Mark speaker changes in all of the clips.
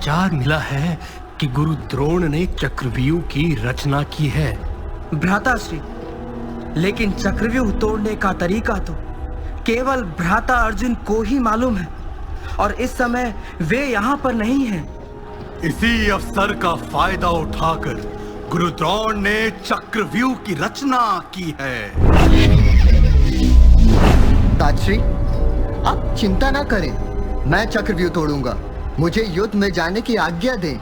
Speaker 1: समाचार मिला है कि गुरु द्रोण ने चक्रव्यूह की रचना की है।
Speaker 2: भ्राताश्री, लेकिन चक्रव्यूह तोड़ने का तरीका तो केवल भ्राता अर्जुन को ही मालूम है और इस समय वे यहाँ पर नहीं हैं।
Speaker 3: इसी अवसर का फायदा उठाकर गुरु द्रोण ने चक्रव्यूह की रचना की है।
Speaker 4: ताजश्री, आप चिंता ना करें, मैं चक्रव्यूह तोड़ूंगा। मुझे युद्ध में जाने की आज्ञा दें।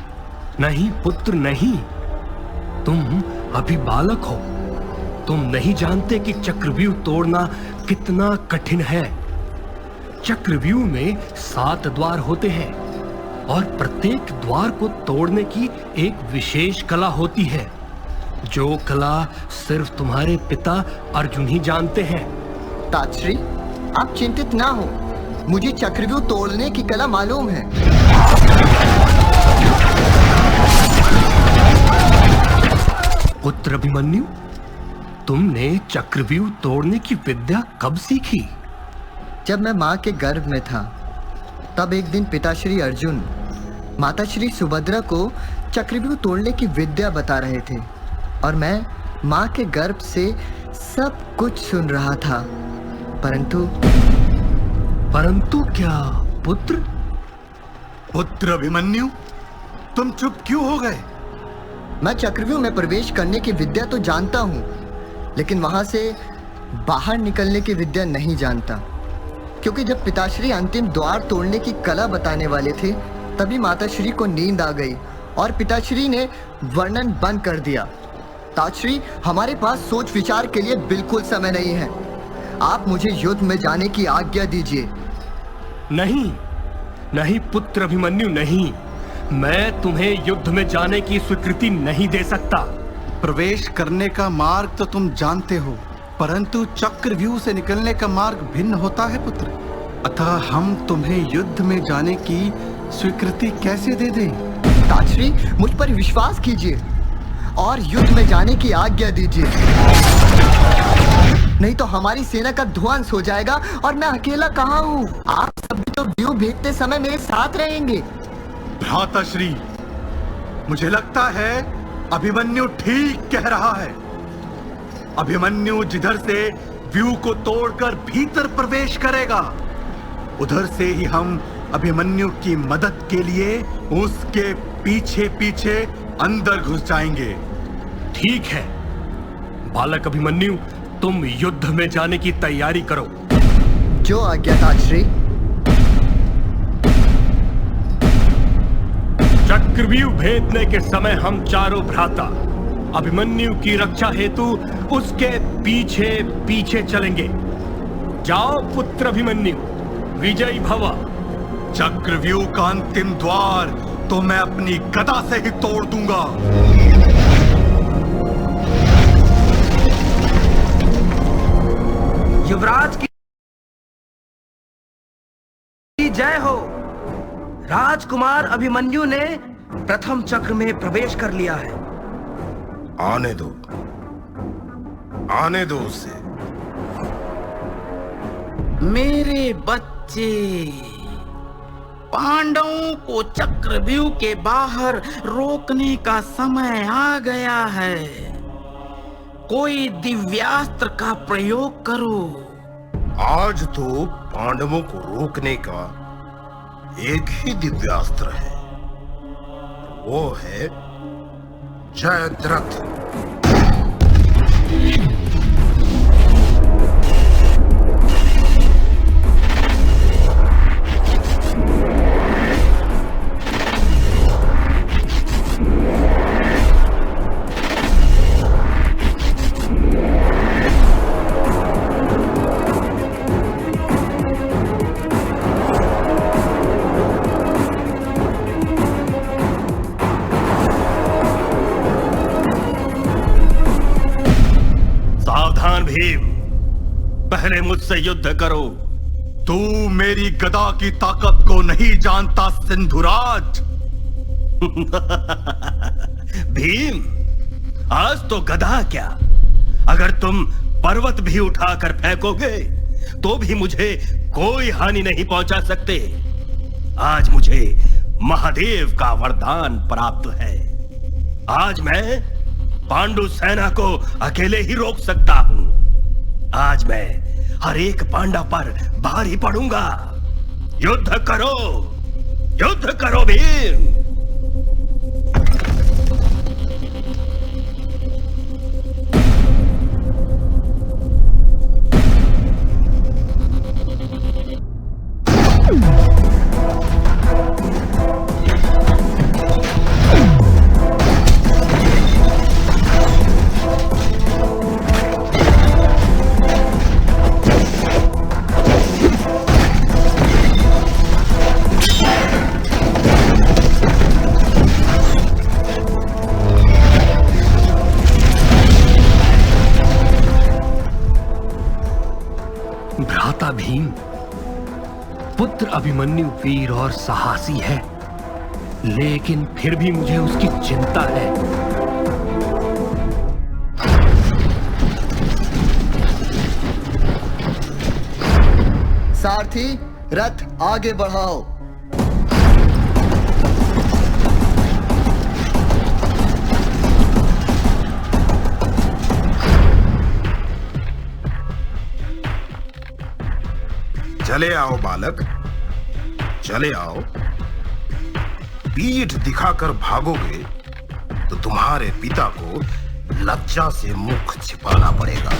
Speaker 1: नहीं पुत्र नहीं, तुम अभी बालक हो। तुम नहीं जानते कि चक्रव्यूह तोड़ना कितना कठिन है। चक्रव्यूह में 7 द्वार होते हैं और प्रत्येक द्वार को तोड़ने की एक विशेष कला होती है, जो कला सिर्फ तुम्हारे पिता अर्जुन ही जानते हैं।
Speaker 4: ताजश्री, आप चिंतित ना हो, मुझे चक्रव्यूह तोड़ने की कला मालूम है।
Speaker 1: पुत्र अभिमन्यु, तुमने चक्रव्यूह तोड़ने की विद्या कब सीखी?
Speaker 4: जब मैं माँ के गर्भ में था, तब एक दिन पिताश्री अर्जुन माताश्री सुभद्रा को चक्रव्यूह तोड़ने की विद्या बता रहे थे और मैं माँ के गर्भ से सब कुछ सुन रहा था।
Speaker 1: परंतु क्या पुत्र?
Speaker 3: पुत्र अभिमन्यु, तुम चुप क्यों हो गए?
Speaker 4: मैं चक्रव्यूह में प्रवेश करने की विद्या तो जानता हूँ, लेकिन वहां से बाहर निकलने की विद्या नहीं जानता। क्योंकि जब पिताश्री अंतिम द्वार तोड़ने की कला बताने वाले थे, तभी माताश्री को नींद आ गई और पिताश्री ने वर्णन बंद कर दिया। ताजश्री, हमारे पास सोच विचार के लिए बिल्कुल समय नहीं है। आप मुझे युद्ध में जाने की आज्ञा दीजिए।
Speaker 1: नहीं नहीं पुत्र अभिमन्यु, नहीं, मैं तुम्हें युद्ध में जाने की स्वीकृति नहीं दे सकता।
Speaker 3: प्रवेश करने का मार्ग तो तुम जानते हो, परंतु चक्रव्यूह से निकलने का मार्ग भिन्न होता है पुत्र। अतः हम तुम्हें युद्ध में जाने की स्वीकृति कैसे दे दें?
Speaker 4: ताजश्री, मुझ पर विश्वास कीजिए और युद्ध में जाने की आज्ञा दीजिए, नहीं तो हमारी सेना का ध्वंस हो जाएगा और मैं अकेला कहाँ हूँ। आप सभी तो व्यूह भेजते समय मेरे साथ रहेंगे।
Speaker 3: भ्राताश्री, मुझे लगता है अभिमन्यु ठीक कह रहा है। अभिमन्यु जिधर से व्यूह को तोड़कर भीतर प्रवेश करेगा, उधर से ही हम अभिमन्यु की मदद के लिए उसके पीछे पीछे अंदर घुस जाएंगे।
Speaker 1: ठीक है बालक अभिमन्यु, तुम युद्ध में जाने की तैयारी करो।
Speaker 4: जो आज्ञा ताजश्री।
Speaker 1: चक्रव्यूह भेदने के समय हम चारों भ्राता अभिमन्यु की रक्षा हेतु उसके पीछे पीछे चलेंगे। जाओ पुत्र अभिमन्यु, विजयी भव।
Speaker 3: चक्रव्यूह का अंतिम द्वार तो मैं अपनी गदा से ही तोड़ दूंगा।
Speaker 2: युवराज की जय हो। राजकुमार अभिमन्यु ने प्रथम चक्र में प्रवेश कर लिया है।
Speaker 5: आने दो उसे।
Speaker 6: मेरे बच्चे, पांडवों को चक्रव्यूह के बाहर रोकने का समय आ गया है। कोई दिव्यास्त्र का प्रयोग करो।
Speaker 5: आज तो पांडवों को रोकने का एक ही दिव्यास्त्र है, वो है जयद्रथ।
Speaker 1: पहले मुझसे युद्ध करो।
Speaker 3: तू मेरी गदा की ताकत को नहीं जानता सिंधुराज।
Speaker 1: भीम, आज तो गदा क्या, अगर तुम पर्वत भी उठाकर फेंकोगे तो भी मुझे कोई हानि नहीं पहुंचा सकते। आज मुझे महादेव का वरदान प्राप्त है। आज मैं पांडु सेना को अकेले ही रोक सकता हूं। आज मैं हर एक पांडव पर भारी पड़ूंगा। युद्ध करो भीम। भ्राता भीम, पुत्र अभिमन्यु वीर और साहसी है, लेकिन फिर भी मुझे उसकी चिंता है।
Speaker 4: सारथी, रथ आगे बढ़ाओ।
Speaker 5: चले आओ बालक, चले आओ। पीठ दिखाकर भागोगे तो तुम्हारे पिता को लज्जा से मुख छिपाना पड़ेगा।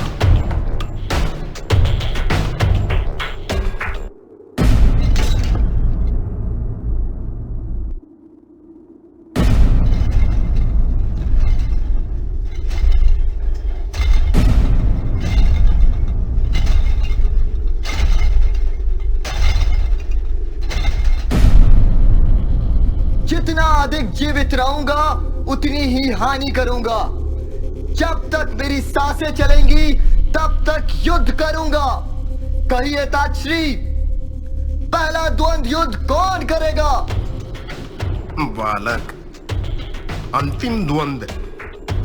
Speaker 4: जितना अधिक जीवित रहूंगा उतनी ही हानि करूंगा। जब तक मेरी सांसें चलेंगी तब तक युद्ध करूंगा। कहिए ताजश्री, पहला द्वंद्व युद्ध कौन करेगा?
Speaker 5: बालक, अंतिम द्वंद्व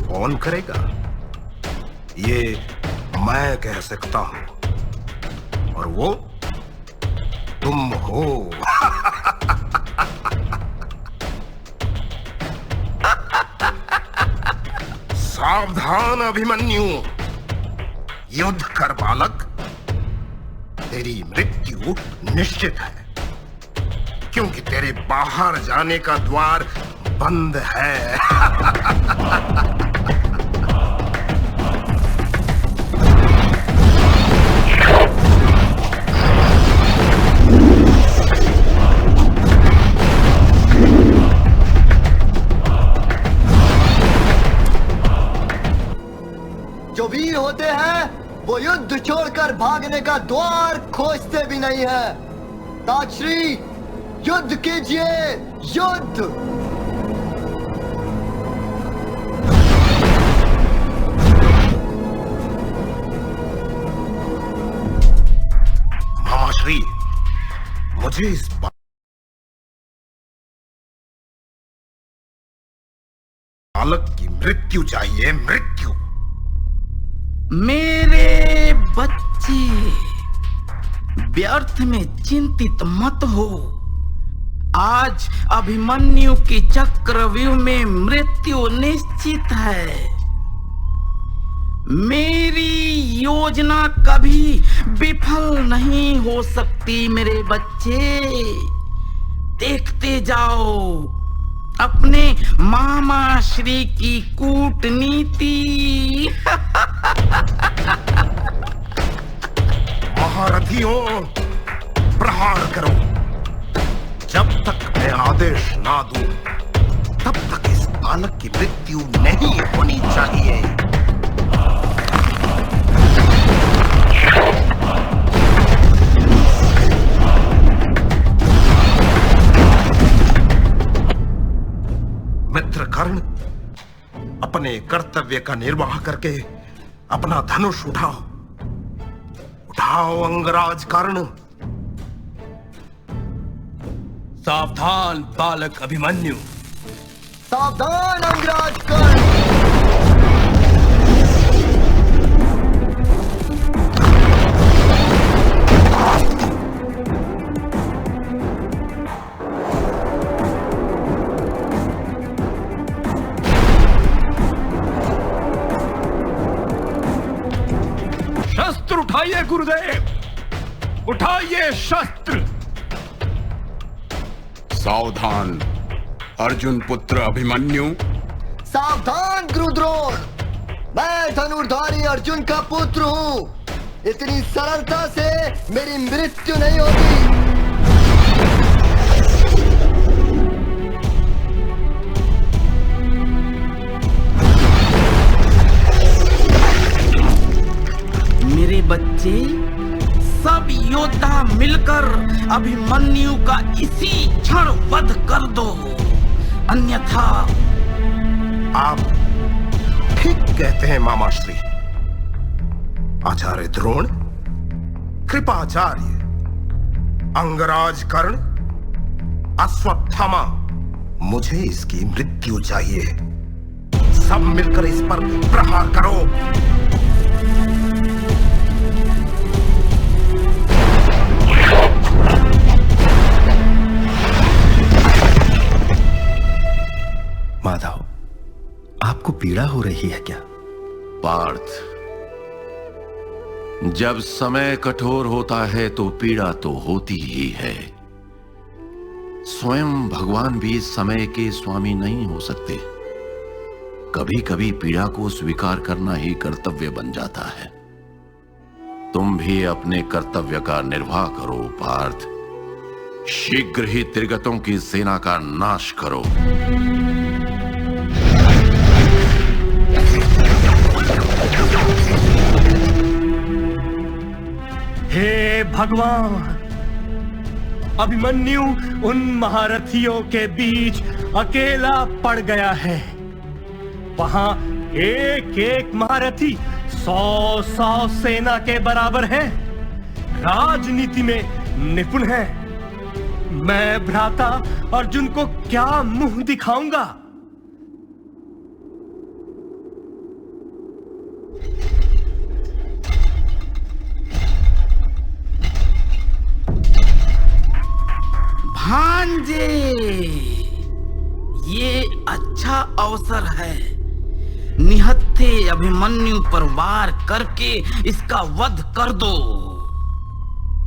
Speaker 5: कौन करेगा ये मैं कह सकता हूं, और वो तुम हो। सावधान अभिमन्यु, युद्ध कर बालक। तेरी मृत्यु निश्चित है, क्योंकि तेरे बाहर जाने का द्वार बंद है।
Speaker 4: जो वीर होते हैं वो युद्ध छोड़कर भागने का द्वार खोजते भी नहीं है। ताजश्री, युद्ध कीजिए, युद्ध।
Speaker 5: मामाश्री, मुझे इस बालक की मृत्यु चाहिए, मृत्यु।
Speaker 6: मेरे बच्चे, व्यर्थ में चिंतित मत हो। आज अभिमन्यु की चक्रव्यूह में मृत्यु निश्चित है। मेरी योजना कभी विफल नहीं हो सकती मेरे बच्चे। देखते जाओ अपने मामा श्री की कूटनीति।
Speaker 5: महारथियों, प्रहार करो। जब तक मैं आदेश ना दूं, तब तक इस बालक की मृत्यु नहीं होनी चाहिए। मित्र कर्ण, अपने कर्तव्य का निर्वाह करके अपना धनुष उठाओ। उठाओ अंगराज कर्ण।
Speaker 1: सावधान बालक अभिमन्यु।
Speaker 4: सावधान अंगराज कर्ण।
Speaker 1: उठाइए गुरुदेव, उठाइए शस्त्र।
Speaker 5: सावधान अर्जुन पुत्र अभिमन्यु।
Speaker 4: सावधान गुरुद्रोण, मैं धनुर्धारी अर्जुन का पुत्र हूँ। इतनी सरलता से मेरी मृत्यु नहीं होगी।
Speaker 6: मेरे बच्चे, सब योद्धा मिलकर अभिमन्यु का इसी क्षण वध कर दो, अन्यथा।
Speaker 5: आप ठीक कहते हैं मामाश्री। आचार्य द्रोण, कृपाचार्य, अंगराज कर्ण, अश्वत्थामा, मुझे इसकी मृत्यु चाहिए। सब मिलकर इस पर प्रहार करो।
Speaker 7: माधव, आपको पीड़ा हो रही है क्या?
Speaker 8: पार्थ, जब समय कठोर होता है तो पीड़ा तो होती ही है। स्वयं भगवान भी समय के स्वामी नहीं हो सकते। कभी कभी पीड़ा को स्वीकार करना ही कर्तव्य बन जाता है। तुम भी अपने कर्तव्य का निर्वाह करो पार्थ। शीघ्र ही त्रिगतों की सेना का नाश करो।
Speaker 1: हे भगवान, अभिमन्यु उन महारथियों के बीच अकेला पड़ गया है। वहां एक एक महारथी 100 सेना के बराबर है। राजनीति में निपुण है। मैं भ्राता अर्जुन को क्या मुंह दिखाऊंगा?
Speaker 6: भांजे, ये अच्छा अवसर है। निहत्थे अभिमन्यु पर वार करके इसका वध कर दो।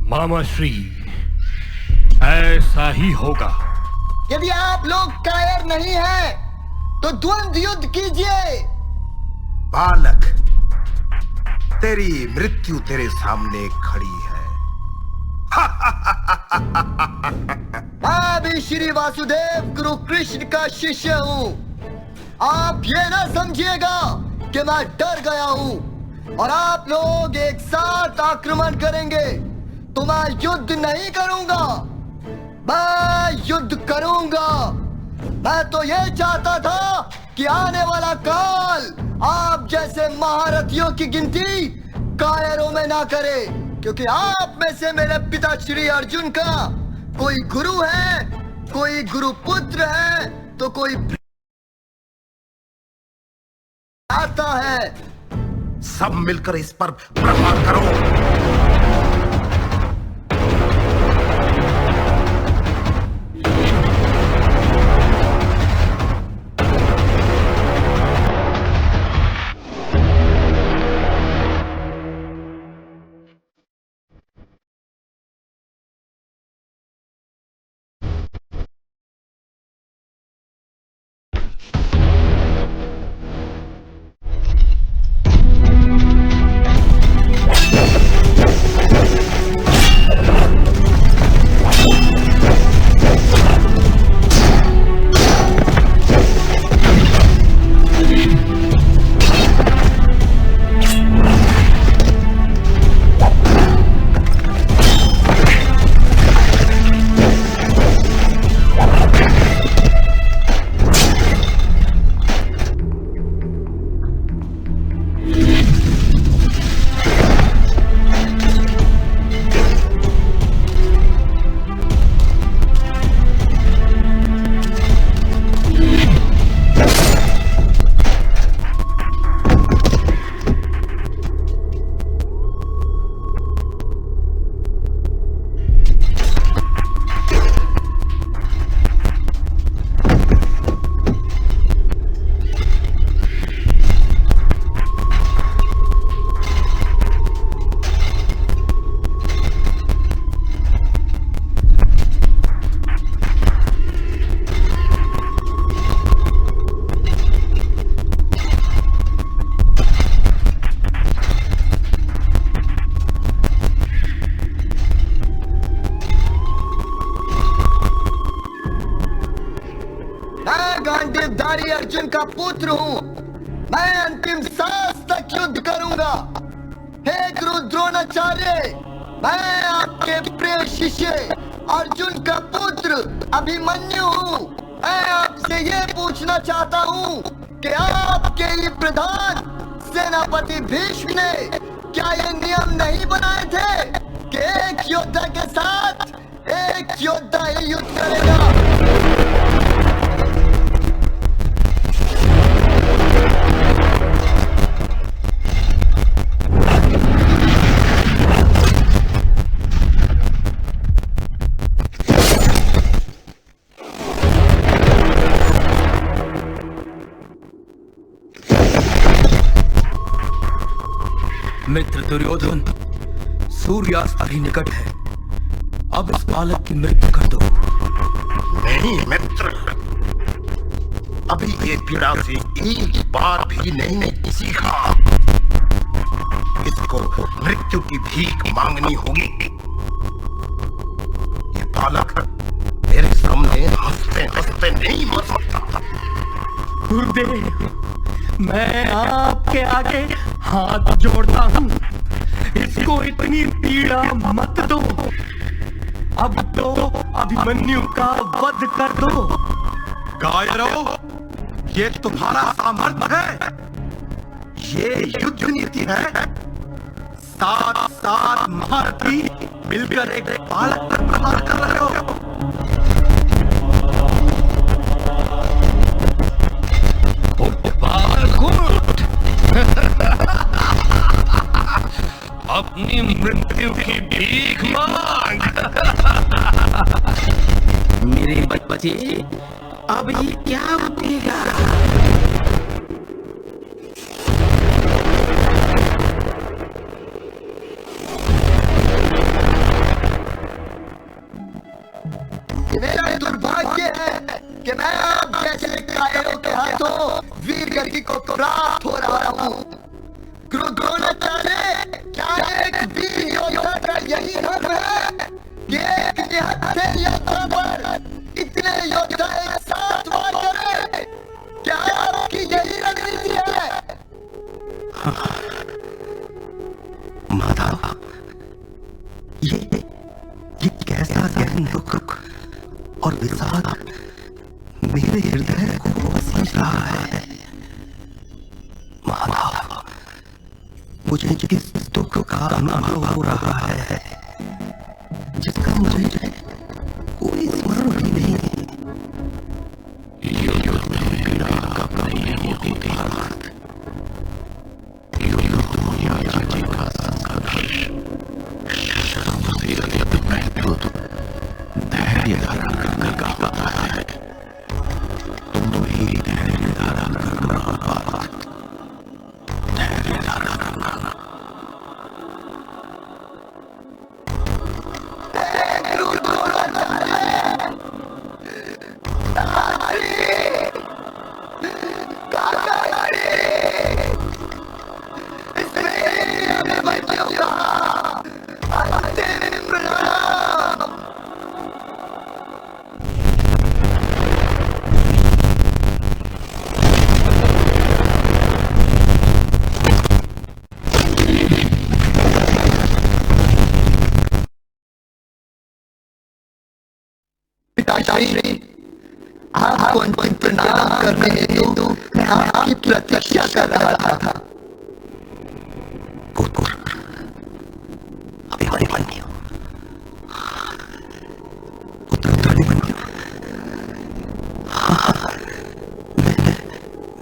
Speaker 1: मामाश्री, ऐसा ही होगा।
Speaker 4: यदि आप लोग कायर नहीं हैं, तो द्वंद्व युद्ध कीजिए।
Speaker 5: बालक, तेरी मृत्यु तेरे सामने खड़ी है।
Speaker 4: मैं भी श्री वासुदेव गुरु कृष्ण का शिष्य हूँ। आप ये ना समझिएगा कि मैं डर गया हूँ और आप लोग एक साथ आक्रमण करेंगे तो मैं युद्ध नहीं करूंगा। मैं युद्ध करूंगा। मैं तो ये चाहता था कि आने वाला काल आप जैसे महारथियों की गिनती कायरों में ना करे, क्योंकि आप में से मेरे पिता श्री अर्जुन का कोई गुरु है, कोई गुरु पुत्र है, तो कोई आता है।
Speaker 5: सब मिलकर इस पर प्रहार करो।
Speaker 4: अर्जुन का पुत्र हूँ। मैं अंतिम सांस तक युद्ध करूंगा। हे गुरु द्रोणाचार्य, मैं आपके प्रिय शिष्य अर्जुन का पुत्र अभिमन्यु हूँ। मैं आपसे ये पूछना चाहता हूँ कि आपके ही प्रधान सेनापति भीष्म ने क्या ये नियम नहीं बनाए थे कि एक योद्धा के साथ एक योद्धा ही युद्ध करेगा?
Speaker 2: मित्र दुर्योधन, सूर्यास्त भी निकट है। अब इस बालक की मृत्यु कर दो।
Speaker 5: नहीं मित्र, अभी ये पीड़ा से एक बार भी नहीं सीखा। इसको मृत्यु की भीख मांगनी होगी। ये बालक मेरे सामने हंसते हंसते नहीं मर सकता।
Speaker 1: गुरुदेव, मैं आपके आगे हाथ जोड़ता हूँ, इसको इतनी पीड़ा मत दो। अब तो अभिमन्यु का वध कर दो।
Speaker 3: कायरों, ये तुम्हारा सामर्थ्य है, ये युद्ध नीति है। सात सात महारथी मिलकर एक बालक पर प्रहार कर रहे हो।
Speaker 1: अपनी मृत्यु की भीख मांग।
Speaker 6: मेरे बच्चे, अब ये क्या उठेगा?
Speaker 4: मेरा दुर्भाग्य है कि मैं आप जैसे कायरों के हाथों वीर गति को प्राप्त हो रहा हूँ। गुरु द्रोणाचार्य, क्या एक वीर योद्धा का यही धर्म है कि एक निहत्थे योद्धा पर इतने योद्धा एक साथ वार करें? क्या आपकी यही रणनीति है?
Speaker 7: माधव, ये कैसा गहन दुख और विषाद मेरे हृदय को समझ रहा है। माधव, मुझे जिस दुख का अनुभव हो रहा है, जिसका मुझे कोई स्मरण भी नहीं।
Speaker 8: युद्ध में पीड़ा कब नहीं होती थी। युद्ध दुनिया जी का संघर्ष, सबसे अधिक महत्व धैर्य धारण करने का होता है। तुम भी धैर्य धारण करना होगा। धैर्य धारण करना।
Speaker 4: पिताश्री, आपको अंतिम प्रणाम करने हेतु मैं आपकी प्रतीक्षा कर रहा था।
Speaker 7: पुत्र अभिमन्यु, पुत्र अभिमन्यु,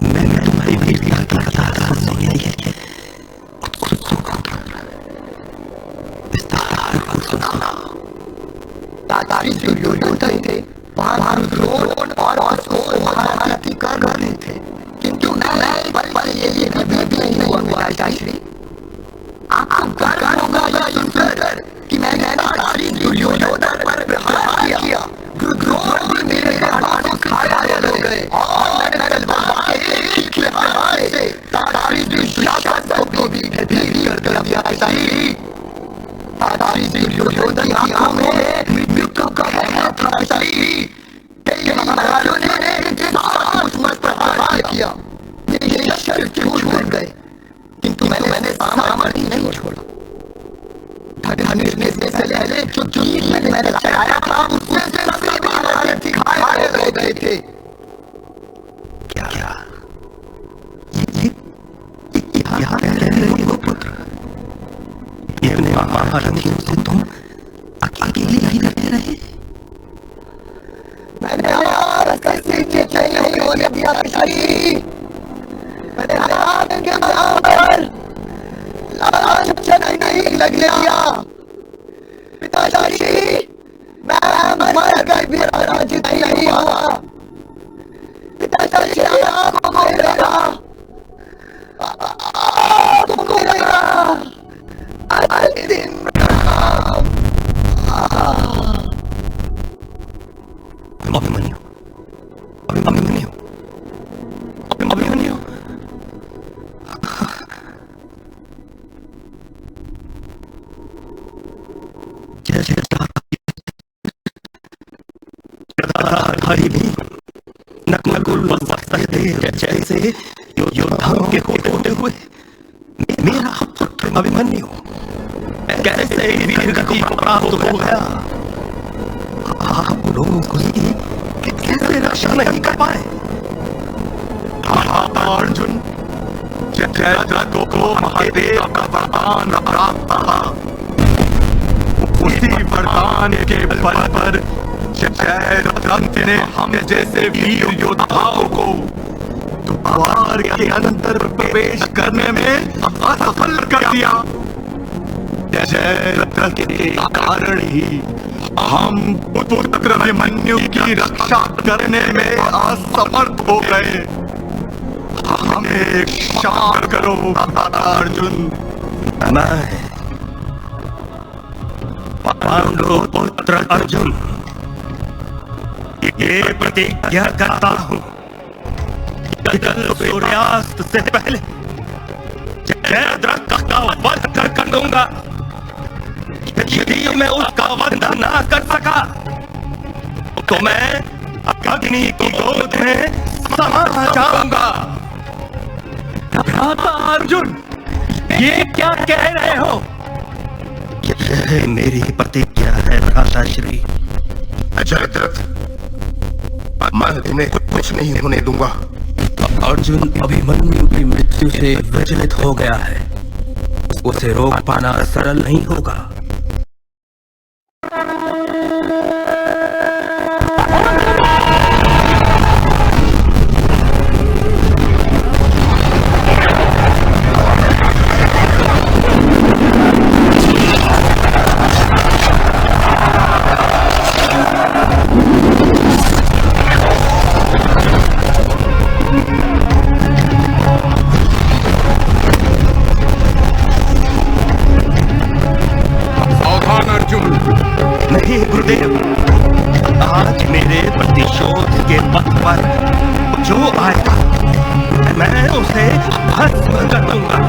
Speaker 7: मैं तुम्हारी वीरता की कथा सुनने के लिए उत्सुक हूँ। विस्तार को सुनाओ।
Speaker 4: दादाजी दुर्योधन थे, वहां द्रोण और असोर महारथी कर रहे थे, किंतु मैं पर ये कभी भी नहीं हुआ पिताश्री। आपको गर्व होगा यह सुनकर कि मैंने दादाजी दुर्योधन पर प्रहार किया। द्रोण भी मेरे हाथों से घायल हो गए और मैंने तलवार के एक ही प्रहार से दादाजी दुशासन को भी ढील कर दिया पिताश्री। दादाजी दुर्योधन की आंखों में मृत्यु का भय था पिताश्री। किया, ये शर्त क्यों छोड़ गए? किंतु मैंने सामर्थ्य नहीं छोड़ा। धनुष से पहले जो तीर मैंने चलाया था उससे सभी महारथी घायल हो गए थे।
Speaker 7: क्या यहाँ रह रहे हो पुत्र? ये महारथियों से तुम अकेले ही रहते रहे?
Speaker 4: मैंने नहीं होने दिया पिताजी। मैंने के नाम पर लालच नहीं लगने दिया पिताजी। मैं मर कर भी पराजित नहीं हुआ पिताजी। आपको मिलेगा, आपको मिलेगा अंतिम
Speaker 7: अभिमन्यु जैसे भी नकुल जैसे योद्धाओं के होते हुए मेरा पुत्र अभिमन्यु कैसे वीर गति प्राप्त हो गया? आप लोग उसकी कैसे रक्षा नहीं कर पाए?
Speaker 3: अर्जुन, जयद्रथ को महादेव का वरदान प्राप्त था। उसी वरदान के बल पर जयद्रथ ने हम जैसे वीर योद्धाओं को द्वार के अंदर प्रवेश करने में असफल कर दिया। जयद्रथ के कारण ही हम पुत्र अभिमन्यु की रक्षा करने में असमर्थ हो गए। हमें क्षमा करो अर्जुन।
Speaker 7: मैं पांडु पुत्र अर्जुन ये प्रतिज्ञा करता हूं कि कल सूर्यास्त से पहले जयद्रथ का वध कर दूंगा। यदि मैं उसका वध ना कर सका तो मैं अग्नि की गोद में समा जाऊंगा।
Speaker 1: भ्राता अर्जुन, ये क्या कह रहे हो?
Speaker 7: यह मेरी प्रतिज्ञा है भ्राता श्री।
Speaker 5: जयद्रथ, मैं तुम्हें कुछ नहीं होने दूंगा।
Speaker 1: अर्जुन अभिमन्यु की मृत्यु से विचलित हो गया है, उसे रोक पाना सरल नहीं होगा।
Speaker 7: नहीं गुरुदेव, आज मेरे प्रतिशोध के पथ पर जो आएगा मैं उसे भस्म कर दूंगा।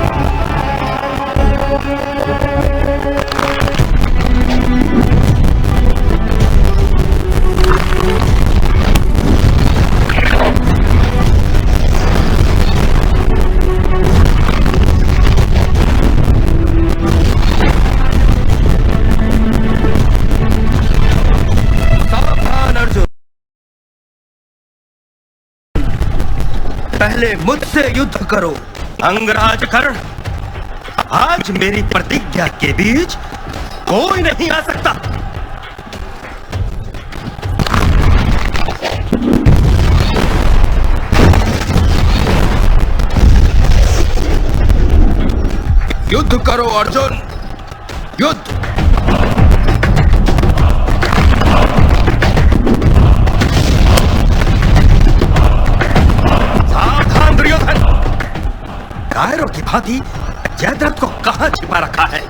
Speaker 7: पहले मुझसे युद्ध करो अंगराज कर्ण। आज मेरी प्रतिज्ञा के बीच कोई नहीं आ सकता।
Speaker 5: युद्ध करो अर्जुन, युद्ध।
Speaker 7: कायरों की भांति जयद्रथ को कहां छिपा रखा है?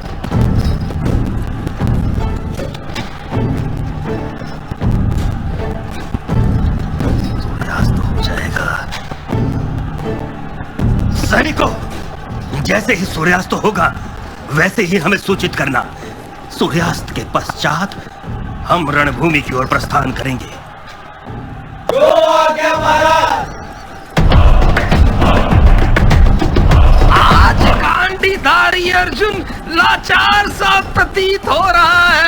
Speaker 7: सूर्यास्त हो जाएगा। सैनिकों, जैसे ही सूर्यास्त होगा वैसे ही हमें सूचित करना। सूर्यास्त के पश्चात हम रणभूमि की ओर प्रस्थान करेंगे।
Speaker 1: आज गांडीधारी अर्जुन लाचार सा प्रतीत हो रहा है।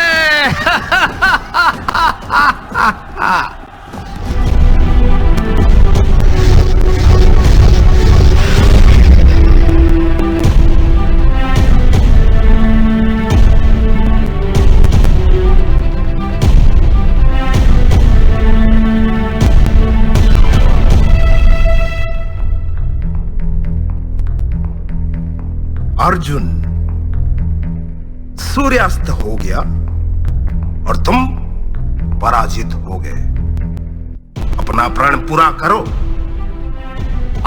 Speaker 5: अर्जुन, सूर्यास्त हो गया और तुम पराजित हो गए। अपना प्रण पूरा करो।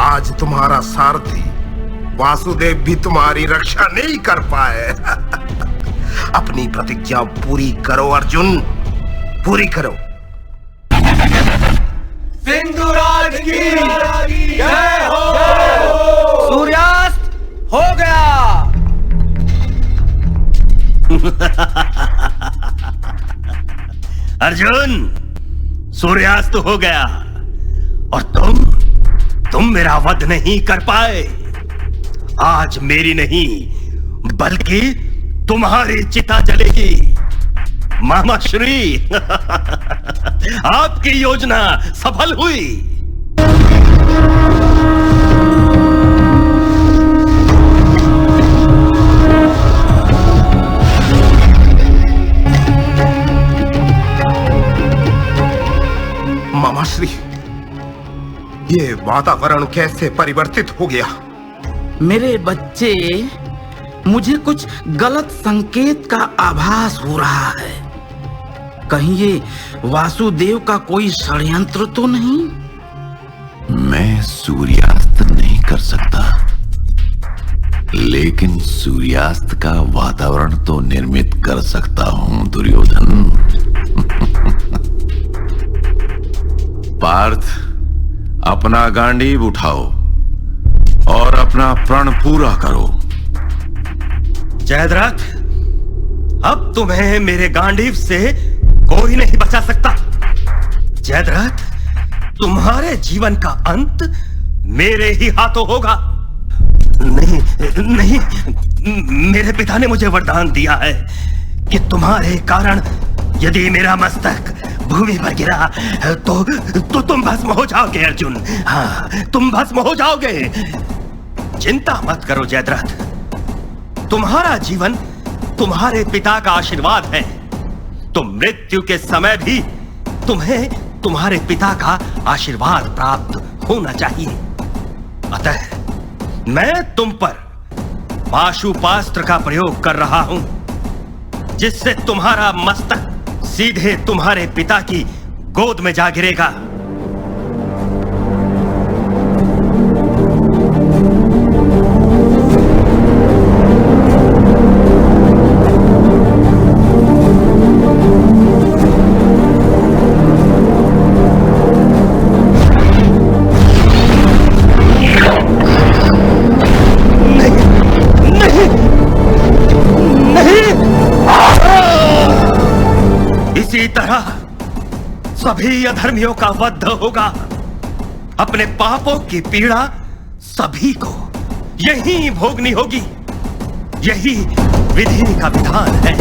Speaker 5: आज तुम्हारा सारथी वासुदेव भी तुम्हारी रक्षा नहीं कर पाए। अपनी प्रतिज्ञा पूरी करो अर्जुन, पूरी करो।
Speaker 2: सिंधुराज की जय हो। सूर्यास्त हो गया।
Speaker 1: अर्जुन, सूर्यास्त हो गया और तुम मेरा वध नहीं कर पाए। आज मेरी नहीं बल्कि तुम्हारी चिता जलेगी। मामा श्री, आपकी योजना सफल हुई।
Speaker 5: मामाश्री, ये वातावरण कैसे परिवर्तित हो गया?
Speaker 6: मेरे बच्चे, मुझे कुछ गलत संकेत का आभास हो रहा है। कहीं ये वासुदेव का कोई षड्यंत्र तो नहीं?
Speaker 8: मैं सूर्यास्त नहीं कर सकता, लेकिन सूर्यास्त का वातावरण तो निर्मित कर सकता हूं दुर्योधन। पार्थ, अपना गांडीव उठाओ और अपना प्रण पूरा करो।
Speaker 1: जयद्रथ, अब तुम्हें मेरे गांडीव से कोई नहीं बचा सकता। जयद्रथ, तुम्हारे जीवन का अंत मेरे ही हाथों होगा। नहीं, मेरे पिता ने मुझे वरदान दिया है कि तुम्हारे कारण यदि मेरा मस्तक भूमि पर गिरा तो तुम भस्म हो जाओगे अर्जुन। हाँ, तुम भस्म हो जाओगे। चिंता मत करो जयद्रथ, तुम्हारा जीवन तुम्हारे पिता का आशीर्वाद है। तो मृत्यु के समय भी तुम्हें तुम्हारे पिता का आशीर्वाद प्राप्त होना चाहिए। अतः मैं तुम पर पाशुपास्त्र का प्रयोग कर रहा हूं, जिससे तुम्हारा मस्तक सीधे तुम्हारे पिता की गोद में जा गिरेगा। इसी तरह सभी अधर्मियों का वध होगा। अपने पापों की पीड़ा सभी को यही भोगनी होगी। यही विधि का विधान है।